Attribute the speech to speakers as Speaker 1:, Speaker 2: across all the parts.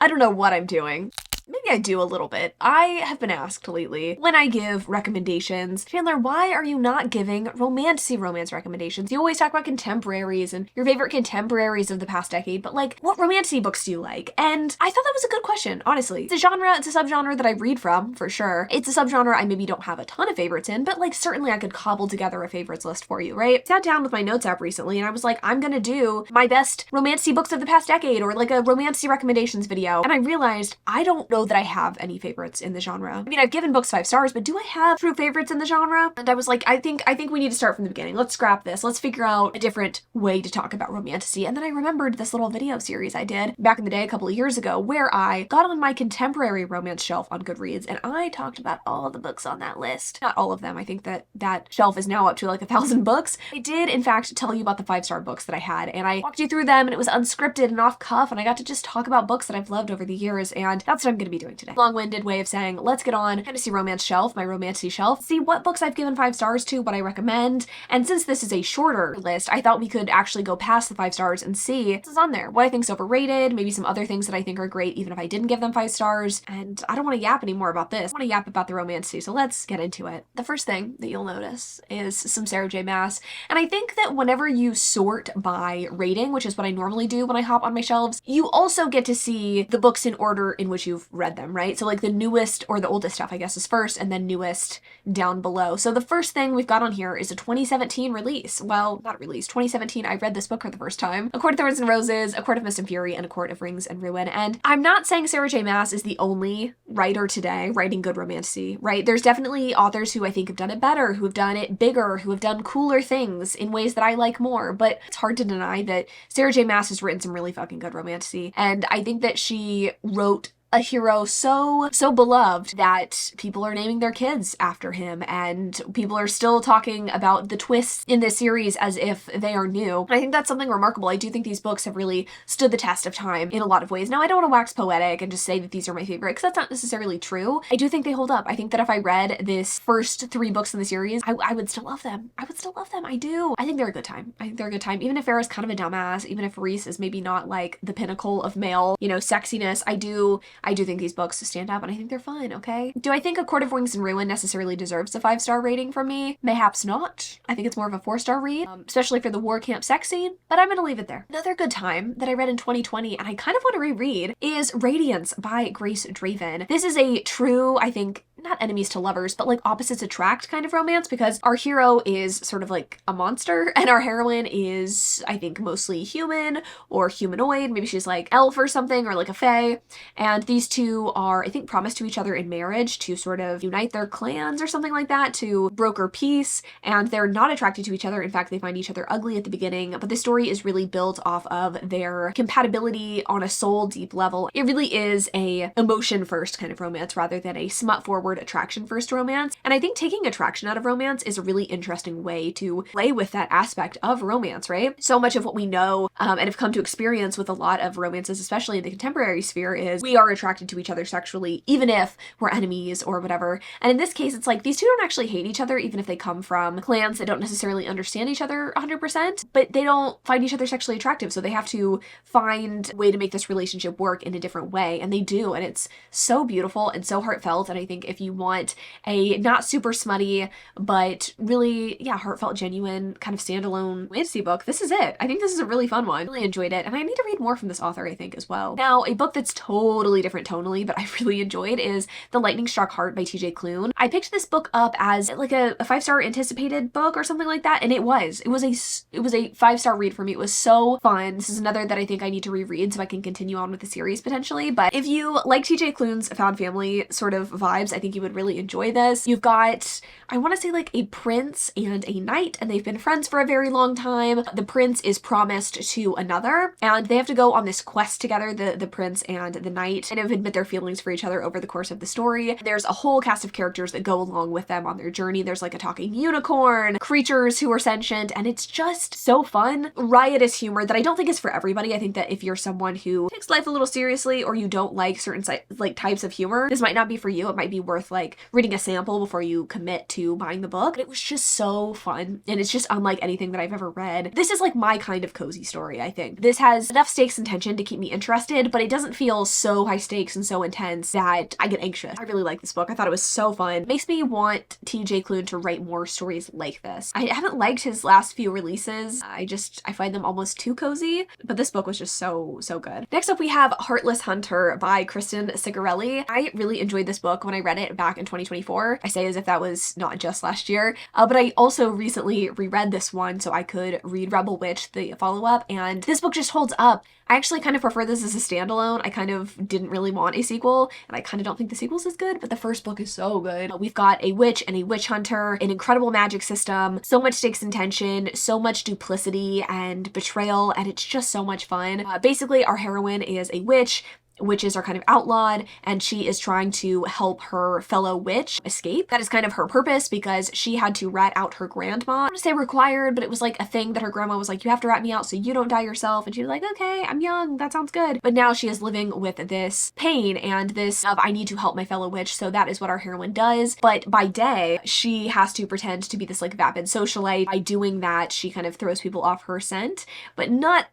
Speaker 1: I don't know what I'm doing. Maybe I do a little bit. I have been asked lately when I give recommendations, Chandler, why are you not giving romance recommendations? You always talk about contemporaries and your favorite contemporaries of the past decade, but like, what romance books do you like? And I thought that was a good question, honestly. It's a genre, it's a subgenre that I read from, for sure. It's a subgenre I maybe don't have a ton of favorites in, but like certainly I could cobble together a favorites list for you, right? Sat down with my notes app recently and I was like, I'm gonna do my best romance books of the past decade or like a romance recommendations video. And I realized I don't know that I have any favorites in the genre. I mean, I've given books 5 stars, but do I have true favorites in the genre? And I was like, I think we need to start from the beginning. Let's scrap this. Let's figure out a different way to talk about romantasy. And then I remembered this little video series I did back in the day a couple of years ago where I got on my contemporary romance shelf on Goodreads and I talked about all the books on that list. Not all of them. I think that shelf is now up to like 1,000 books. I did, in fact, tell you about the 5-star books that I had and I walked you through them and it was unscripted and off cuff and I got to just talk about books that I've loved over the years and that's what I'm going to be doing today. Long-winded way of saying, let's get on fantasy romance shelf, my romantasy shelf, see what books I've given 5 stars to, what I recommend. And since this is a shorter list, I thought we could actually go past the 5 stars and see what's on there, what I think's overrated, maybe some other things that I think are great even if I didn't give them 5 stars. And I don't want to yap anymore about this. I want to yap about the romantasy, so let's get into it. The first thing that you'll notice is some Sarah J. Maas. And I think that whenever you sort by rating, which is what I normally do when I hop on my shelves, you also get to see the books in order in which you've read them, right? So like the newest or the oldest stuff, I guess, is first and then newest down below. So the first thing we've got on here is a 2017 release. Well, not release. 2017, I read this book for the first time. A Court of Thorns and Roses, A Court of Mist and Fury, and A Court of Rings and Ruin. And I'm not saying Sarah J. Maas is the only writer today writing good romantasy, right? There's definitely authors who I think have done it better, who have done it bigger, who have done cooler things in ways that I like more. But it's hard to deny that Sarah J. Maas has written some really fucking good romantasy. And I think that she wrote a hero so beloved that people are naming their kids after him and people are still talking about the twists in this series as if they are new. And I think that's something remarkable. I do think these books have really stood the test of time in a lot of ways. Now, I don't want to wax poetic and just say that these are my favorite because that's not necessarily true. I do think they hold up. I think that if I read this first 3 books in the series, I would still love them. I would still love them. I do. I think they're a good time. I think they're a good time. Even if Farrah's kind of a dumbass, even if Reese is maybe not like the pinnacle of male, sexiness, I do think these books stand up and I think they're fun, okay? Do I think A Court of Rings and Ruin necessarily deserves a 5-star rating from me? Mayhaps not. I think it's more of a 4-star read, especially for the war camp sex scene, but I'm gonna leave it there. Another good time that I read in 2020 and I kind of want to reread is Radiance by Grace Draven. This is a true, I think, not enemies to lovers, but like opposites attract kind of romance because our hero is sort of like a monster and our heroine is, I think, mostly human or humanoid. Maybe she's like elf or something or like a fae. And these two are, I think, promised to each other in marriage to sort of unite their clans or something like that to broker peace. And they're not attracted to each other. In fact, they find each other ugly at the beginning, but the story is really built off of their compatibility on a soul deep level. It really is a emotion first kind of romance rather than a smut forward attraction first romance. And I think taking attraction out of romance is a really interesting way to play with that aspect of romance, right? So much of what we know and have come to experience with a lot of romances, especially in the contemporary sphere, is we are attracted to each other sexually, even if we're enemies or whatever. And in this case, it's like these two don't actually hate each other, even if they come from clans that don't necessarily understand each other 100%, but they don't find each other sexually attractive. So they have to find a way to make this relationship work in a different way. And they do. And it's so beautiful and so heartfelt. And I think if you want a not super smutty, but really, heartfelt, genuine, kind of standalone fantasy book, this is it. I think this is a really fun one. Really enjoyed it. And I need to read more from this author, I think, as well. Now, a book that's totally different tonally, but I really enjoyed is The Lightning Struck Heart by TJ Klune. I picked this book up as like a 5-star anticipated book or something like that. And it was a 5-star read for me. It was so fun. This is another that I think I need to reread so I can continue on with the series potentially. But if you like TJ Klune's found family sort of vibes, I think you would really enjoy this. You've got, I want to say like a prince and a knight, and they've been friends for a very long time. The prince is promised to another, and they have to go on this quest together, the prince and the knight, and admit their feelings for each other over the course of the story. There's a whole cast of characters that go along with them on their journey. There's like a talking unicorn, creatures who are sentient, and it's just so fun. Riotous humor that I don't think is for everybody. I think that if you're someone who takes life a little seriously or you don't like certain like types of humor, this might not be for you. It might be worth worth like reading a sample before you commit to buying the book. But it was just so fun, and it's just unlike anything that I've ever read. This is like my kind of cozy story, I think. This has enough stakes and tension to keep me interested, but it doesn't feel so high stakes and so intense that I get anxious. I really like this book. I thought it was so fun. It makes me want TJ Klune to write more stories like this. I haven't liked his last few releases. I find them almost too cozy, but this book was just so good. Next up we have Heartless Hunter by Kristen Sigarelli. I really enjoyed this book when I read it back in 2024. I say as if that was not just last year, but I also recently reread this one so I could read Rebel Witch, the follow-up, and this book just holds up. I actually kind of prefer this as a standalone. I kind of didn't really want a sequel, and I kind of don't think the sequel's as good, but the first book is so good. We've got a witch and a witch hunter, an incredible magic system, so much stakes and tension, so much duplicity and betrayal, and it's just so much fun. Basically, our heroine is a witch. Witches are kind of outlawed, and she is trying to help her fellow witch escape. That is kind of her purpose because she had to rat out her grandma. I don't want to say required, but it was like a thing that her grandma was like, you have to rat me out so you don't die yourself. And she was like, okay, I'm young, that sounds good. But now she is living with this pain and this of I need to help my fellow witch, so that is what our heroine does. But by day, she has to pretend to be this like vapid socialite. By doing that, she kind of throws people off her scent, but not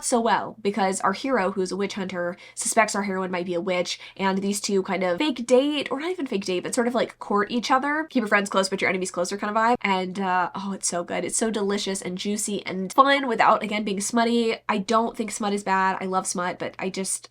Speaker 1: so well, because our hero, who's a witch hunter, suspects our heroine might be a witch, and these two kind of fake date, or not even fake date, but sort of like court each other. Keep your friends close, but your enemies closer kind of vibe. And oh, it's so good. It's so delicious and juicy and fun without, again, being smutty. I don't think smut is bad. I love smut, but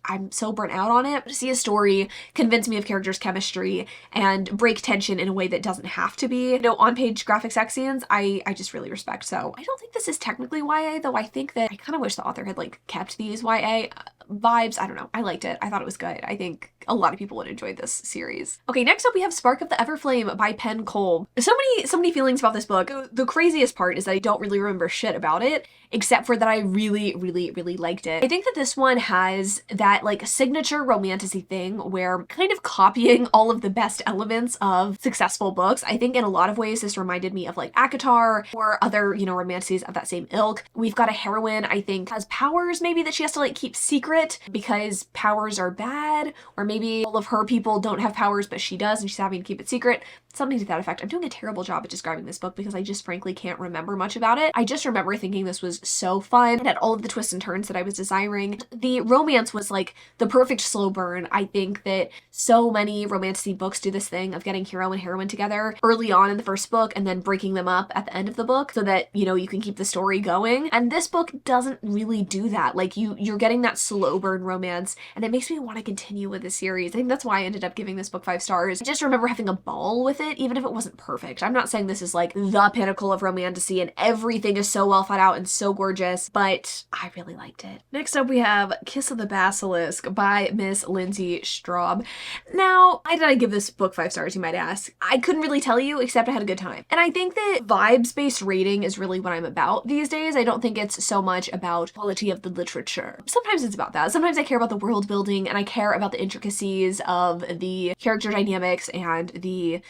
Speaker 1: I'm so burnt out on it. To see a story convince me of characters' chemistry and break tension in a way that doesn't have to be, on-page graphic sex scenes, I just really respect. So I don't think this is technically YA, though I think that I kind of wish the author had like kept these YA vibes. I don't know. I liked it. I thought it was good. I think a lot of people would enjoy this series. Okay, next up we have Spark of the Everflame by Penn Cole. So many feelings about this book. The craziest part is that I don't really remember shit about it, except for that I really liked it. I think that this one has that like signature romantasy thing where kind of copying all of the best elements of successful books. I think in a lot of ways this reminded me of like ACOTAR or other, romantasies of that same ilk. We've got a heroine, I think, has powers maybe that she has to like keep secret because powers are bad, or maybe all of her people don't have powers but she does and she's having to keep it secret. Something to that effect. I'm doing a terrible job at describing this book because I just frankly can't remember much about it. I just remember thinking this was so fun and had all of the twists and turns that I was desiring. The romance was like the perfect slow burn. I think that so many romantasy books do this thing of getting hero and heroine together early on in the first book and then breaking them up at the end of the book so that, you can keep the story going. And this book doesn't really do that. Like you're getting that slow burn romance, and it makes me want to continue with the series. I think that's why I ended up giving this book 5 stars. I just remember having a ball with it, even if it wasn't perfect. I'm not saying this is like the pinnacle of romantasy and everything is so well thought out and so gorgeous, but I really liked it. Next up we have Kiss of the Basilisk by Miss Lindsay Straub. Now, why did I give this book 5 stars, you might ask? I couldn't really tell you, except I had a good time. And I think that vibes-based rating is really what I'm about these days. I don't think it's so much about quality of the literature. Sometimes it's about that. Sometimes I care about the world building and I care about the intricacies of the character dynamics and the,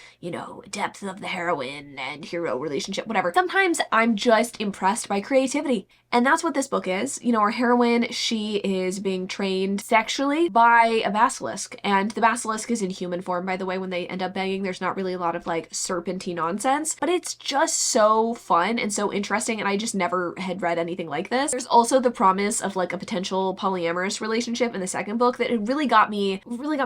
Speaker 1: depth of the heroine and hero relationship, whatever. Sometimes I'm just impressed by creativity. And that's what this book is. Our heroine, she is being trained sexually by a basilisk. And the basilisk is in human form, by the way, when they end up banging. There's not really a lot of like serpentine nonsense, but it's just so fun and so interesting. And I just never had read anything like this. There's also the promise of like a potential polyamorous relationship in the second book that it really got me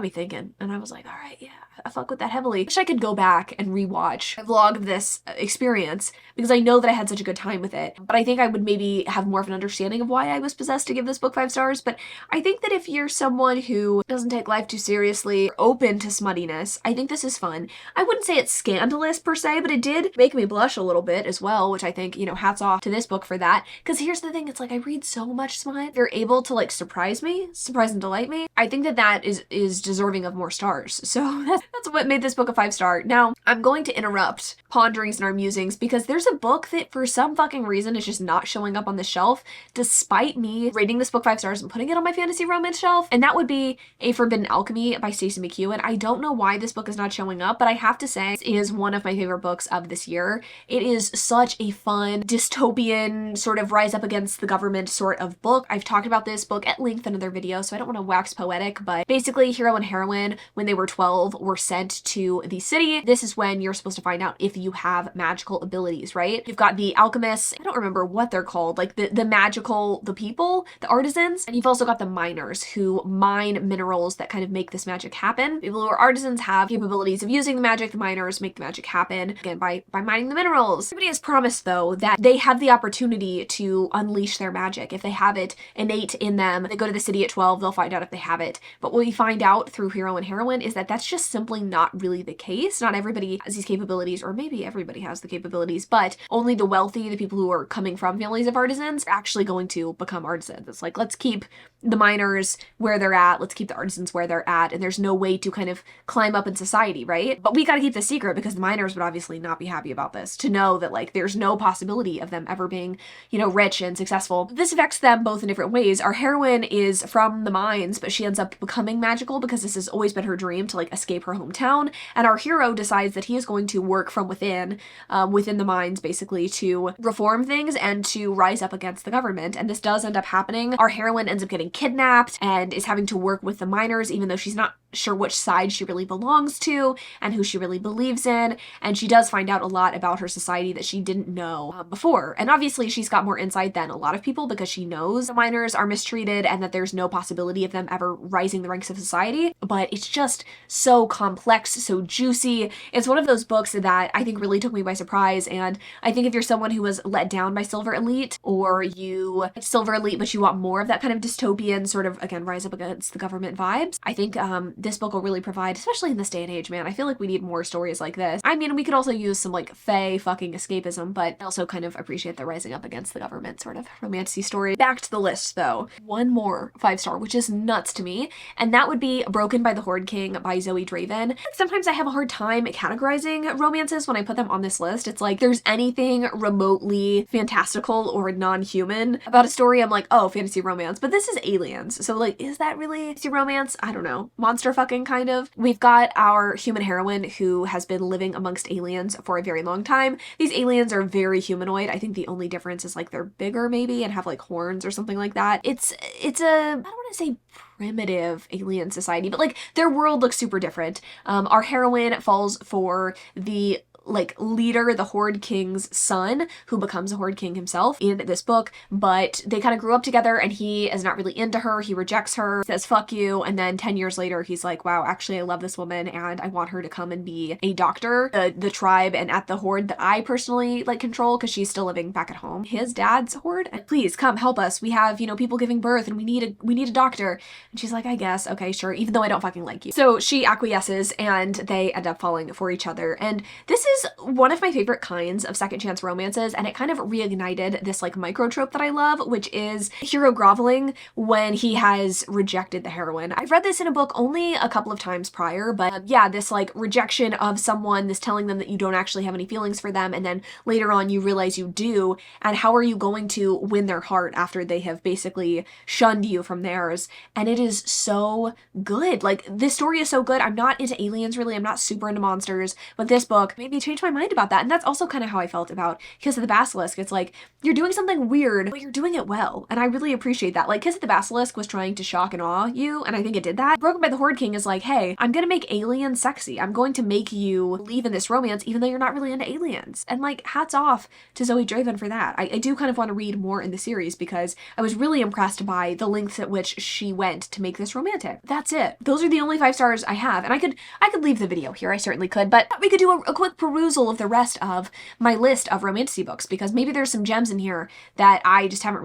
Speaker 1: thinking. And I was like, all right, yeah, I fuck with that heavily. Wish I could go back and rewatch a vlog of this experience because I know that I had such a good time with it. But I think I would maybe have more of an understanding of why I was possessed to give this book 5 stars. But I think that if you're someone who doesn't take life too seriously, or open to smuttiness, I think this is fun. I wouldn't say it's scandalous per se, but it did make me blush a little bit as well, which I think, hats off to this book for that. Because here's the thing, it's like I read so much smut. They're able to like surprise and delight me. I think that is deserving of more stars. So that's what made this book a 5 star. Now, I'm going to interrupt ponderings and our musings because there's a book that for some fucking reason is just not showing up on the shelf despite me rating this book 5 stars and putting it on my fantasy romance shelf, and that would be A Forbidden Alchemy by Stacey McEwen. I don't know why this book is not showing up, but I have to say it is one of my favorite books of this year. It is such a fun dystopian sort of rise up against the government sort of book. I've talked about this book at at length in another video, so I don't want to wax poetic, but basically hero and heroine, when they were 12, were sent to the city. This is when you're supposed to find out if you have magical abilities, right? You've got the alchemists, I don't remember what they're called, like the magical, the people, the artisans, and you've also got the miners who mine minerals that kind of make this magic happen. People who are artisans have capabilities of using the magic, the miners make the magic happen, again, by mining the minerals. Everybody has promised, though, that they have the opportunity to unleash their magic. If they have it innate in them, they go to the city at 12, they'll find out if they have it. But what we find out through hero and heroine is that that's just simply not really the case. Not everybody has these capabilities, or maybe everybody has the capabilities, but only the wealthy, the people who are coming from families of artisans, are actually going to become artisans. It's like, let's keep the miners where they're at, let's keep the artisans where they're at, and there's no way to kind of climb up in society, right? But we gotta keep the secret because the miners would obviously not be happy about this, to know that like there's no possibility of them ever being, you know, rich and successful. This affects them both in different ways. Our heroine is from the mines, but she ends up becoming magical because this has always been her dream to like escape her hometown, and our hero decides that he is going to work from within the mines basically to reform things and to rise up against the government, and this does end up happening. Our heroine ends up getting kidnapped and is having to work with the miners even though she's not sure which side she really belongs to and who she really believes in, and she does find out a lot about her society that she didn't know before. And obviously she's got more insight than a lot of people because she knows the miners are mistreated and that there's no possibility of them ever rising the ranks of society, but it's just so complex, so juicy. It's one of those books that I think really took me by surprise, and I think if you're someone who was let down by Silver Elite, or you like Silver Elite but you want more of that kind of dystopian sort of, again, rise up against the government vibes, I think this book will really provide, especially in this day and age, man. I feel like we need more stories like this. I mean, we could also use some like fae fucking escapism, but I also kind of appreciate the rising up against the government sort of romantasy story. Back to the list though. One more 5-star, which is nuts to me, and that would be Broken by the Horde King by Zoe Draven. Sometimes I have a hard time categorizing romances when I put them on this list. It's like there's anything remotely fantastical or non-human about a story, I'm like, oh, fantasy romance. But this is aliens, so like, is that really fantasy romance? I don't know. Monster fucking kind of. We've got our human heroine who has been living amongst aliens for a very long time. These aliens are very humanoid. I think the only difference is like they're bigger maybe and have like horns or something like that. It's a, I don't want to say primitive alien society, but like their world looks super different. Our heroine falls for the like leader, the Horde King's son, who becomes a Horde King himself in this book, but they kind of grew up together and he is not really into her. He rejects her, says fuck you, and then 10 years later he's like, wow, actually I love this woman and I want her to come and be a doctor. The tribe and at the Horde that I personally like control, because she's still living back at home, his dad's Horde, and please come help us. We have, you know, people giving birth and we need a doctor. And she's like, I guess, okay, sure, even though I don't fucking like you. So she acquiesces and they end up falling for each other. And this is one of my favorite kinds of second chance romances, and it kind of reignited this like micro trope that I love, which is hero groveling when he has rejected the heroine. I've read this in a book only a couple of times prior, but yeah, this like rejection of someone, this telling them that you don't actually have any feelings for them, and then later on you realize you do, and how are you going to win their heart after they have basically shunned you from theirs? And it is so good. Like, this story is so good. I'm not into aliens really, I'm not super into monsters, but this book made me change my mind about that. And that's also kind of how I felt about Kiss of the Basilisk. It's like, you're doing something weird, but you're doing it well. And I really appreciate that. Like, Kiss of the Basilisk was trying to shock and awe you, and I think it did that. Broken by the Horde King is like, hey, I'm gonna make aliens sexy. I'm going to make you believe in this romance, even though you're not really into aliens. And like, hats off to Zoe Draven for that. I do kind of want to read more in the series because I was really impressed by the lengths at which she went to make this romantic. That's it. Those are the only 5 stars I have. And I could leave the video here. I certainly could, but we could do a quick perusal of the rest of my list of romantasy books, because maybe there's some gems in here that I just haven't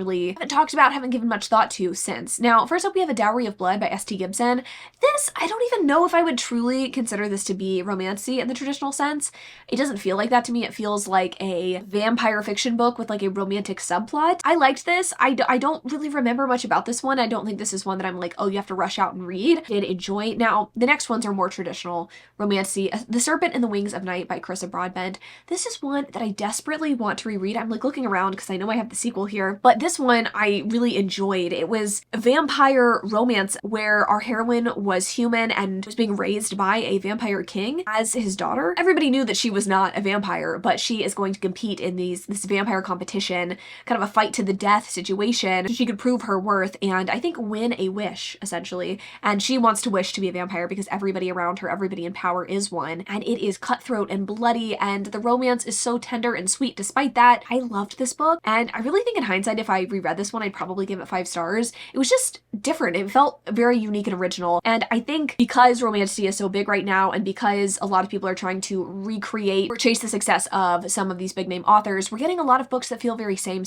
Speaker 1: talked about, haven't given much thought to since. Now, first up we have A Dowry of Blood by S.T. Gibson. This, I don't even know if I would truly consider this to be romantasy in the traditional sense. It doesn't feel like that to me. It feels like a vampire fiction book with like a romantic subplot. I liked this. I don't really remember much about this one. I don't think this is one that I'm like, oh, you have to rush out and read. I did enjoy. Now, the next ones are more traditional romantasy. The Serpent and the Wings of Night by Chris Carissa Broadbent. This is one that I desperately want to reread. I'm like looking around because I know I have the sequel here, but this one I really enjoyed. It was a vampire romance where our heroine was human and was being raised by a vampire king as his daughter. Everybody knew that she was not a vampire, but she is going to compete in this vampire competition, kind of a fight to the death situation. She could prove her worth and I think win a wish, essentially. And she wants to wish to be a vampire because everybody around her, everybody in power is one. And it is cutthroat and bloody, and the romance is so tender and sweet. Despite that, I loved this book, and I really think in hindsight, if I reread this one, I'd probably give it 5 stars. It was just different. It felt very unique and original. And I think because Romantasies is so big right now, and because a lot of people are trying to recreate or chase the success of some of these big name authors, we're getting a lot of books that feel very same.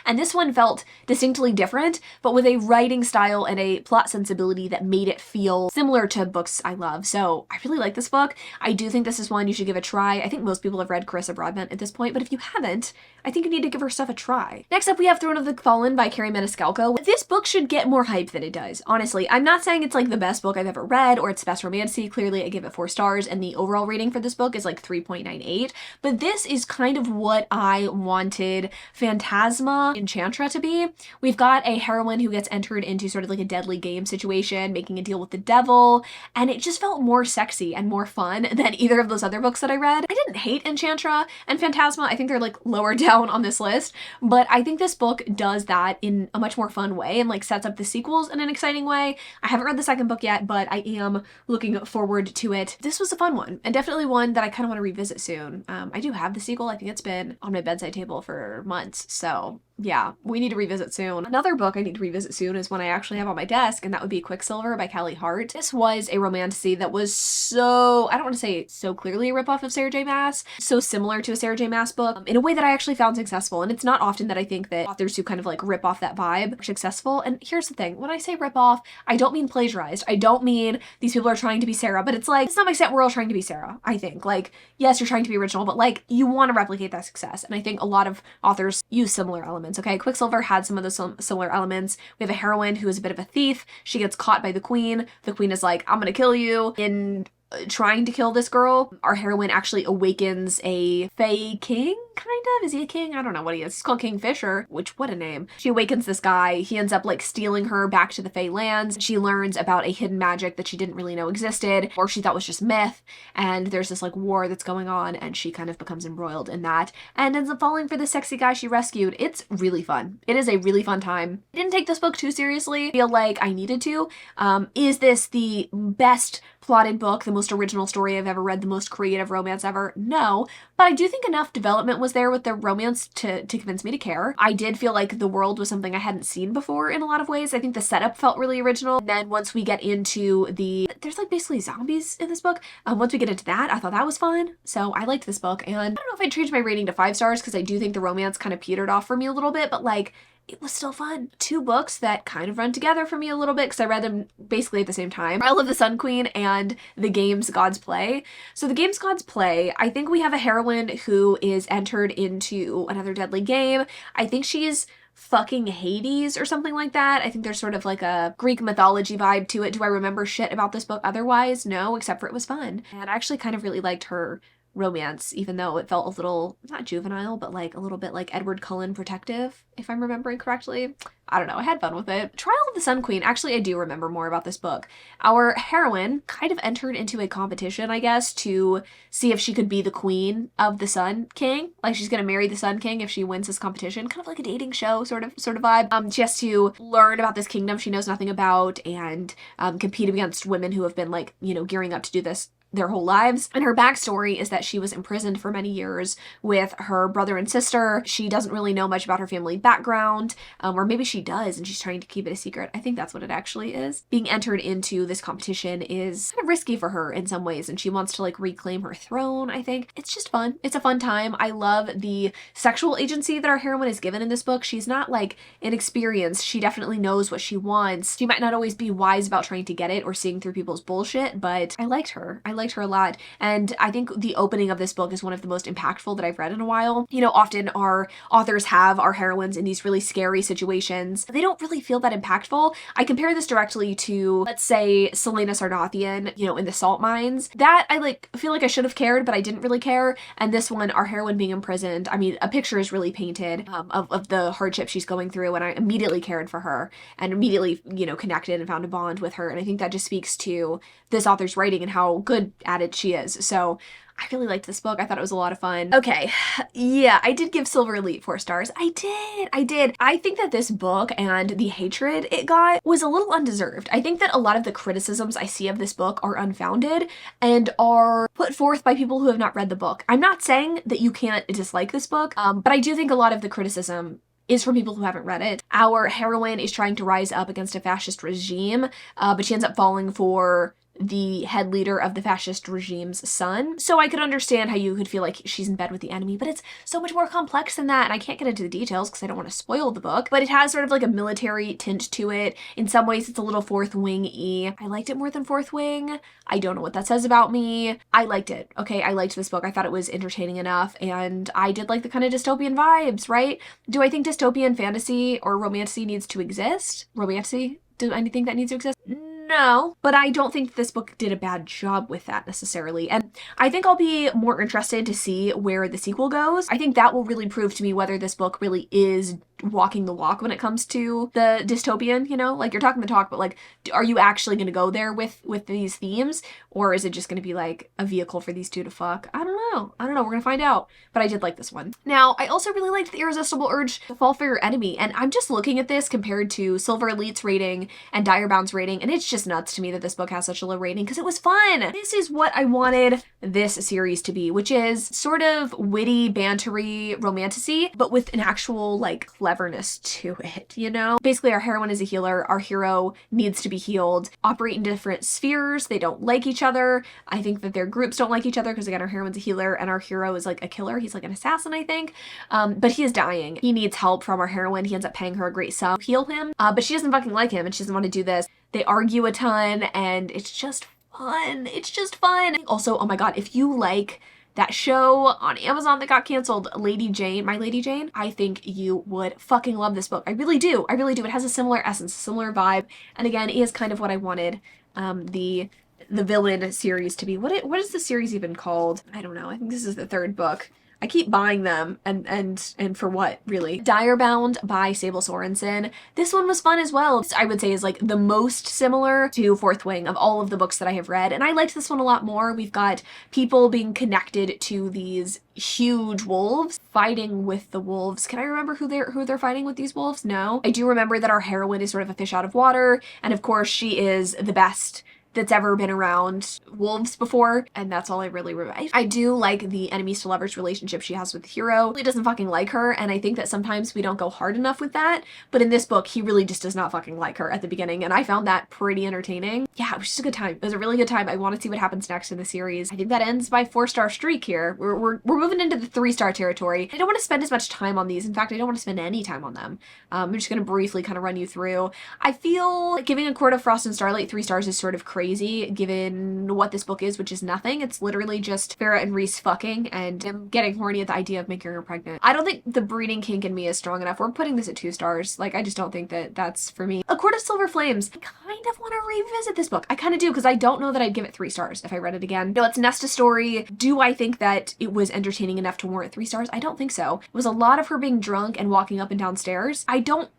Speaker 1: And this one felt distinctly different, but with a writing style and a plot sensibility that made it feel similar to books I love. So I really like this book. I do think this is one you should give a try. I think most people have read Carissa Broadbent at this point, but if you haven't, I think you need to give her stuff a try. Next up, we have Throne of the Fallen by Carrie Maniscalco. This book should get more hype than it does, honestly. I'm not saying it's like the best book I've ever read or it's the best romantasy. Clearly, I give it 4 stars, and the overall rating for this book is like 3.98. But this is kind of what I wanted Phantasma Enchantra to be. We've got a heroine who gets entered into sort of like a deadly game situation, making a deal with the devil, and it just felt more sexy and more fun than either of those other books that I read. I didn't hate Enchantra and Phantasma. I think they're like lower down on this list, but I think this book does that in a much more fun way and like sets up the sequels in an exciting way. I haven't read the second book yet, but I am looking forward to it. This was a fun one, and definitely one that I kind of want to revisit soon. I do have the sequel. I think it's been on my bedside table for months, so yeah, we need to revisit soon. Another book I need to revisit soon is one I actually have on my desk, and that would be Quicksilver by Callie Hart. This was a romantasy that was so, I don't want to say so clearly a ripoff of Sarah J. Maas, so similar to a Sarah J. Maas book in a way that I actually found successful. And it's not often that I think that authors who kind of like rip off that vibe are successful. And here's the thing, when I say rip off, I don't mean plagiarized. I don't mean these people are trying to be Sarah, but it's like, it's not my set, we're all trying to be Sarah, I think. Like, yes, you're trying to be original, but like, you want to replicate that success. And I think a lot of authors use similar elements, okay? Quicksilver had some of those similar elements. We have a heroine who is a bit of a thief. She gets caught by the queen. The queen is like, I'm gonna kill you. In trying to kill this girl, our heroine actually awakens a fae king, kind of? Is he a king? I don't know what he is. He's called Kingfisher, which, what a name. She awakens this guy. He ends up like stealing her back to the fae lands. She learns about a hidden magic that she didn't really know existed, or she thought was just myth, and there's this like war that's going on, and she kind of becomes embroiled in that and ends up falling for the sexy guy she rescued. It's really fun. It is a really fun time. I didn't take this book too seriously. I feel like I needed to. Is this the best plotted book, the most original story I've ever read, the most creative romance ever? No, but I do think enough development was there with the romance to convince me to care. I did feel like the world was something I hadn't seen before in a lot of ways. I think the setup felt really original. And then once we get into there's like basically zombies in this book. Once we get into that, I thought that was fun. So I liked this book, and I don't know if I'd change my rating to 5 stars because I do think the romance kind of petered off for me a little bit, but like, it was still fun. 2 books that kind of run together for me a little bit because I read them basically at the same time. Trial of the Sun Queen and The Games Gods Play. So The Games Gods Play, I think we have a heroine who is entered into another deadly game. I think she's fucking Hades or something like that. I think there's sort of like a Greek mythology vibe to it. Do I remember shit about this book otherwise? No, except for it was fun. And I actually kind of really liked her romance, even though it felt a little, not juvenile, but like a little bit like Edward Cullen protective, if I'm remembering correctly. I don't know, I had fun with it. Trial of the Sun Queen, actually I do remember more about this book. Our heroine kind of entered into a competition, I guess, to see if she could be the queen of the Sun King. Like she's gonna marry the Sun King if she wins this competition. Kind of like a dating show sort of vibe. She has to learn about this kingdom she knows nothing about and compete against women who have been like, you know, gearing up to do this their whole lives. And her backstory is that she was imprisoned for many years with her brother and sister. She doesn't really know much about her family background, or maybe she does and she's trying to keep it a secret. I think that's what it actually is. Being entered into this competition is kind of risky for her in some ways, and she wants to like reclaim her throne, I think. It's just fun. It's a fun time. I love the sexual agency that our heroine is given in this book. She's not like inexperienced. She definitely knows what she wants. She might not always be wise about trying to get it or seeing through people's bullshit, but I liked her. I liked liked her a lot. And I think the opening of this book is one of the most impactful that I've read in a while. You know, often our authors have our heroines in these really scary situations. They don't really feel that impactful. I compare this directly to, let's say, Selena Sardathian, you know, in the salt mines. That I feel like I should have cared, but I didn't really care. And this one, our heroine being imprisoned, I mean, a picture is really painted of the hardship she's going through, and I immediately cared for her and immediately, you know, connected and found a bond with her. And I think that just speaks to this author's writing and how good at it she is. So I really liked this book. I thought it was a lot of fun. Okay, yeah, I did give Silver Elite 4 stars. I did. I think that this book and the hatred it got was a little undeserved. I think that a lot of the criticisms I see of this book are unfounded and are put forth by people who have not read the book. I'm not saying that you can't dislike this book, but I do think a lot of the criticism is from people who haven't read it. Our heroine is trying to rise up against a fascist regime, but she ends up falling for the head leader of the fascist regime's son. So I could understand how you could feel like she's in bed with the enemy, but it's so much more complex than that. And I can't get into the details because I don't want to spoil the book, but it has sort of like a military tint to it. In some ways, it's a little Fourth Wing-y. I liked it more than Fourth Wing. I don't know what that says about me. I liked it. Okay, I liked this book. I thought it was entertaining enough, and I did like the kind of dystopian vibes, right? Do I think dystopian fantasy or romantasy needs to exist? Romantasy? Do I think that needs to exist? No, but I don't think this book did a bad job with that necessarily. And I think I'll be more interested to see where the sequel goes. I think that will really prove to me whether this book really is walking the walk when it comes to the dystopian, you know? Like, you're talking the talk, but like, are you actually going to go there with these themes? Or is it just going to be like a vehicle for these two to fuck? I don't know. We're going to find out. But I did like this one. Now, I also really liked The Irresistible Urge to Fall for Your Enemy. And I'm just looking at this compared to Silver Elite's rating and Direbound's rating, and it's just nuts to me that this book has such a low rating because it was fun. This is what I wanted this series to be, which is sort of witty, bantery romantasy, but with an actual like cleverness to it, you know? Basically, our heroine is a healer. Our hero needs to be healed. Operate in different spheres. They don't like each other. I think that their groups don't like each other because, again, our heroine's a healer and our hero is like a killer. He's like an assassin, I think. But he is dying. He needs help from our heroine. He ends up paying her a great sum to heal him. But she doesn't fucking like him and she doesn't want to do this. They argue a ton and it's just fun. It's just fun. Also, oh my god, if you like that show on Amazon that got canceled, Lady Jane, My Lady Jane, I think you would fucking love this book. I really do. It has a similar essence, a similar vibe. And again, it is kind of what I wanted the villain series to be. What is the series even called? I don't know. I think this is the 3rd book. I keep buying them, and for what, really? Direbound by Sable Sorensen. This one was fun as well. I would say is like the most similar to Fourth Wing of all of the books that I have read, and I liked this one a lot more. We've got people being connected to these huge wolves, fighting with the wolves. Can I remember who they're fighting with these wolves? No. I do remember that our heroine is sort of a fish out of water, and of course she is the best that's ever been around wolves before, and that's all I really remember. I do like the enemies to lovers relationship she has with the hero. He doesn't fucking like her, and I think that sometimes we don't go hard enough with that, but in this book, he really just does not fucking like her at the beginning, and I found that pretty entertaining. Yeah, it was just a good time. It was a really good time. I want to see what happens next in the series. I think that ends my 4-star streak here. We're moving into the 3-star territory. I don't want to spend as much time on these. In fact, I don't want to spend any time on them. I'm just going to briefly kind of run you through. I feel like giving A Court of Frost and Starlight 3 stars is sort of crazy given what this book is, which is nothing. It's literally just Farrah and Reese fucking and him getting horny at the idea of making her pregnant. I don't think the breeding kink in me is strong enough. We're putting this at 2 stars. Like, I just don't think that that's for me. A Court of Silver Flames. I kind of want to revisit this book. I kind of do, because I don't know that I'd give it 3 stars if I read it again. No, it's Nesta story. Do I think that it was entertaining enough to warrant 3 stars? I don't think so. It was a lot of her being drunk and walking up and down stairs. I don't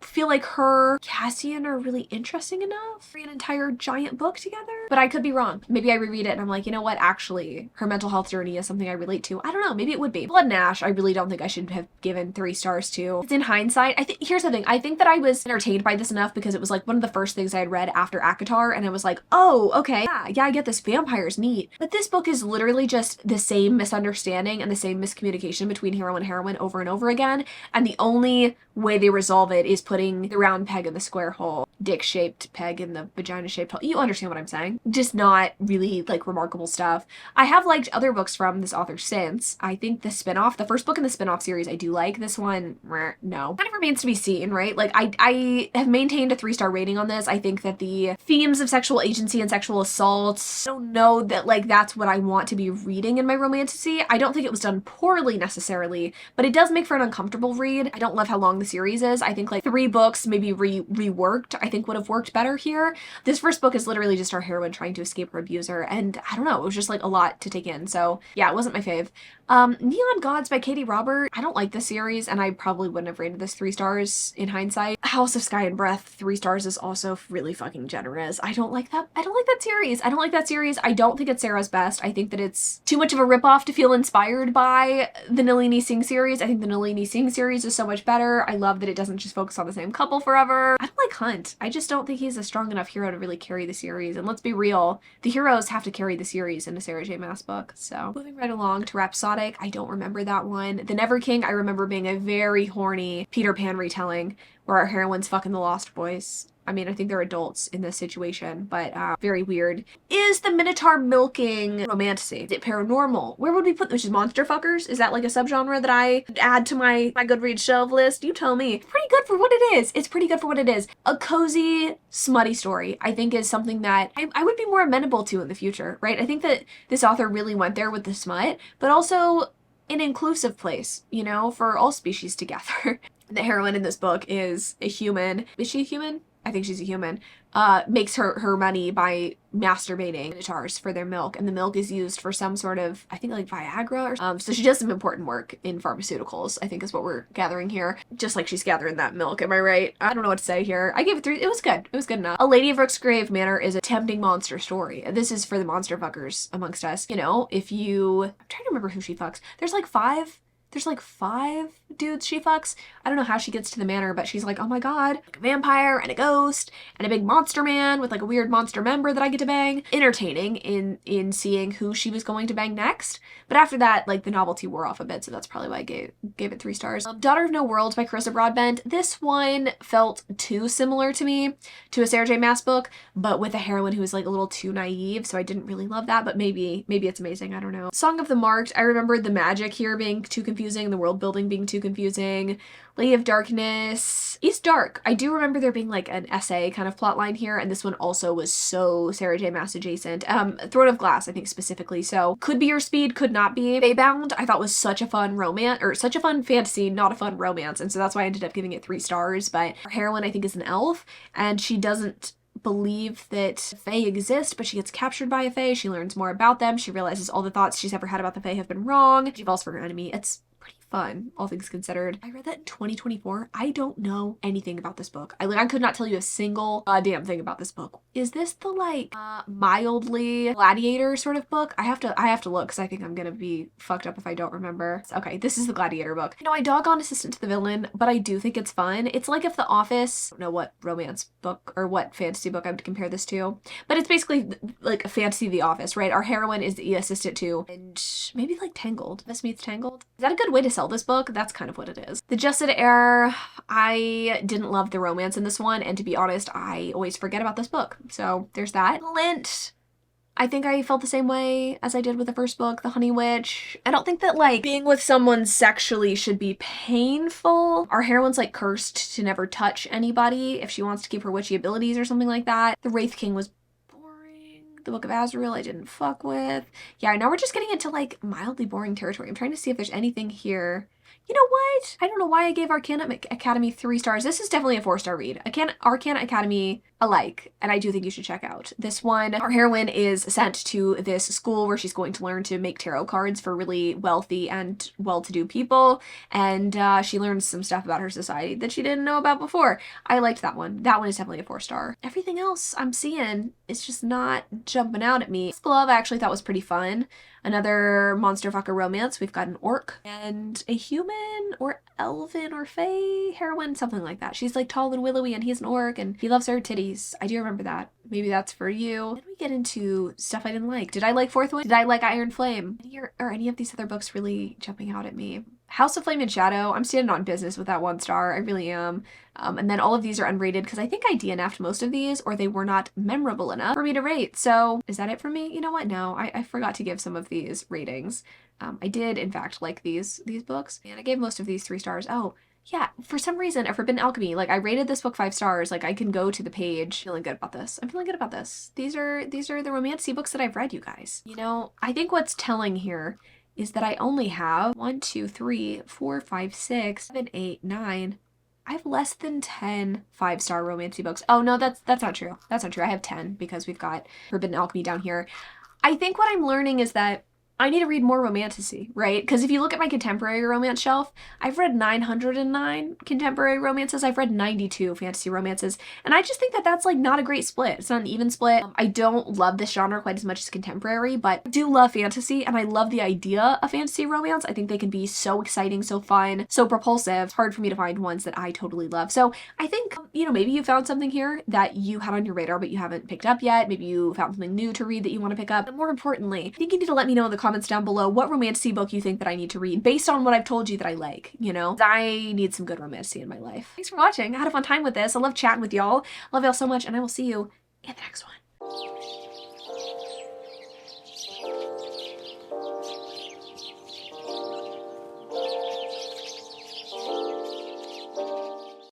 Speaker 1: feel like her Cassian are really interesting enough for an entire giant book together, but I could be wrong. Maybe I reread it and I'm like, you know what, actually her mental health journey is something I relate to. I don't know, maybe it would be. Blood and Ash, I really don't think I should have given 3 stars to. It's in hindsight. Here's the thing, I think that I was entertained by this enough because it was like one of the first things I had read after ACOTAR, and I was like, oh, okay, yeah, I get this, vampires, neat. But this book is literally just the same misunderstanding and the same miscommunication between hero and heroine over and over again, and the only way they resolve it is putting the round peg in the square hole, dick-shaped peg in the vagina-shaped hole. You understand what I'm saying? just not really like remarkable stuff. I have liked other books from this author since. I think the spinoff, the first book in the spinoff series, I do like. This one, no. Kind of remains to be seen, right? Like I have maintained a 3-star rating on this. I think that the themes of sexual agency and sexual assault, I don't know that like that's what I want to be reading in my romantasy. I don't think it was done poorly necessarily, but it does make for an uncomfortable read. I don't love how long the series is. I think like 3 books maybe reworked I think would have worked better here. This first book is literally just our heroine trying to escape her abuser, and I don't know, it was just like a lot to take in. So yeah, it wasn't my fave. Neon Gods by Katie Robert. I don't like this series, and I probably wouldn't have rated this 3 stars in hindsight. House of Sky and Breath, 3 stars is also really fucking generous. I don't like that. I don't like that series. I don't like that series. I don't think it's Sarah's best. I think that it's too much of a ripoff to feel inspired by the Nalini Singh series. I think the Nalini Singh series is so much better. I love that it doesn't just focus on the same couple forever. I don't like Hunt. I just don't think he's a strong enough hero to really carry the series. And let's be real, the heroes have to carry the series in a Sarah J Maas book. So moving right along to Rhapsodic, I don't remember that one. The Never King, I remember being a very horny Peter Pan retelling where our heroine's fucking the Lost Boys. I mean, I think they're adults in this situation, but very weird. Is the Minotaur milking romantasy? Is it paranormal? Where would we put, which is monster fuckers? Is that like a subgenre that I add to my Goodreads shelf list? You tell me. Pretty good for what it is. It's pretty good for what it is. A cozy, smutty story, I think, is something that I would be more amenable to in the future, right? I think that this author really went there with the smut, but also an inclusive place, you know, for all species together. The heroine in this book is a human. Is she a human? I think she's a human, makes her money by masturbating minotaurs for their milk, and the milk is used for some sort of, I think like Viagra or so she does some important work in pharmaceuticals, I think is what we're gathering here. Just like she's gathering that milk, am I right? I don't know what to say here. I gave it 3, it was good. It was good enough. A Lady of Rooksgrave Manor is a tempting monster story. This is for the monster fuckers amongst us. You know, if you, I'm trying to remember who she fucks. There's like 5 dudes she fucks. I don't know how she gets to the manor, but she's like, oh my god, like a vampire and a ghost and a big monster man with like a weird monster member that I get to bang. Entertaining in seeing who she was going to bang next. But after that, like the novelty wore off a bit, so that's probably why I gave it 3 stars. Daughter of No Worlds by Carissa Broadbent. This one felt too similar to me to a Sarah J Maas book, but with a heroine who was like a little too naive, so I didn't really love that, but maybe it's amazing, I don't know. Song of the Marked, I remember the magic here being too confusing, the world building being too confusing. Lady of Darkness is dark. I do remember there being like an essay kind of plot line here, and this one also was so Sarah J Maas adjacent. Throne of Glass, I think specifically, so could be your speed, could not be. Baybound, I thought was such a fun romance, or such a fun fantasy, not a fun romance, and so that's why I ended up giving it 3 stars, but our heroine I think is an elf, and she doesn't believe that fae exist, but she gets captured by a fae. She learns more about them. She realizes all the thoughts she's ever had about the fae have been wrong. She falls for her enemy. It's pretty fun, all things considered. I read that in 2024. I don't know anything about this book. I could not tell you a single damn thing about this book. Is this the like mildly gladiator sort of book? I have to look because I think I'm gonna be fucked up if I don't remember. Okay, this is the gladiator book. You know, I dog on Assistant to the Villain, but I do think it's fun. It's like if The Office, I don't know what romance book or what fantasy book I would compare this to, but it's basically like a fantasy The Office, right? Our heroine is the assistant to, and maybe like Tangled. This meets Tangled. Is that a good way to sell this book? That's kind of what it is. The Justed Heir, I didn't love the romance in this one, and to be honest, I always forget about this book. So there's that. Lint, I think I felt the same way as I did with the first book, The Honey Witch. I don't think that like being with someone sexually should be painful. Our heroine's like cursed to never touch anybody if she wants to keep her witchy abilities or something like that. The Wraith King was boring. The Book of Azrael I didn't fuck with. Yeah, now we're just getting into like mildly boring territory. I'm trying to see if there's anything here. You know what? I don't know why I gave Arcana Academy 3 stars. This is definitely a 4-star read. Arcana Academy alike, and I do think you should check out. This one, our heroine is sent to this school where she's going to learn to make tarot cards for really wealthy and well-to-do people, and she learns some stuff about her society that she didn't know about before. I liked that one. That one is definitely a 4-star. Everything else I'm seeing is just not jumping out at me. This glove I actually thought was pretty fun. Another monster fucker romance. We've got an orc and a human or elven or fae heroine, something like that. She's like tall and willowy and he's an orc and he loves her titties. I do remember that. Maybe that's for you. Then we get into stuff I didn't like. Did I like Fourth Wind? Did I like Iron Flame? Are any of these other books really jumping out at me? House of Flame and Shadow, I'm standing on business with that 1 star. I really am. And then all of these are unrated because I think I DNF'd most of these, or they were not memorable enough for me to rate. So is that it for me? You know what? No, I forgot to give some of these ratings. I did, in fact, like these books, and I gave most of these 3 stars. Oh, yeah, for some reason, A Forbidden Alchemy, like I rated this book 5 stars. Like I can go to the page feeling good about this. I'm feeling good about this. These are the romantasy books that I've read, you guys. You know, I think what's telling here is that I only have 1, 2, 3, 4, 5, 6, 7, 8, 9. I have less than 10 5-star romantasy books. Oh no, that's not true. That's not true. I have 10 because we've got Forbidden Alchemy down here. I think what I'm learning is that I need to read more romantasy, right? Because if you look at my contemporary romance shelf, I've read 909 contemporary romances. I've read 92 fantasy romances. And I just think that that's like not a great split. It's not an even split. I don't love this genre quite as much as contemporary, but I do love fantasy and I love the idea of fantasy romance. I think they can be so exciting, so fun, so propulsive. It's hard for me to find ones that I totally love. So I think, you know, maybe you found something here that you had on your radar, but you haven't picked up yet. Maybe you found something new to read that you want to pick up. But more importantly, I think you need to let me know in the comments down below what romantasy book you think that I need to read based on what I've told you that I like, you know? I need some good romantasy in my life. Thanks for watching. I had a fun time with this. I love chatting with y'all. Love y'all so much, and I will see you in the next one.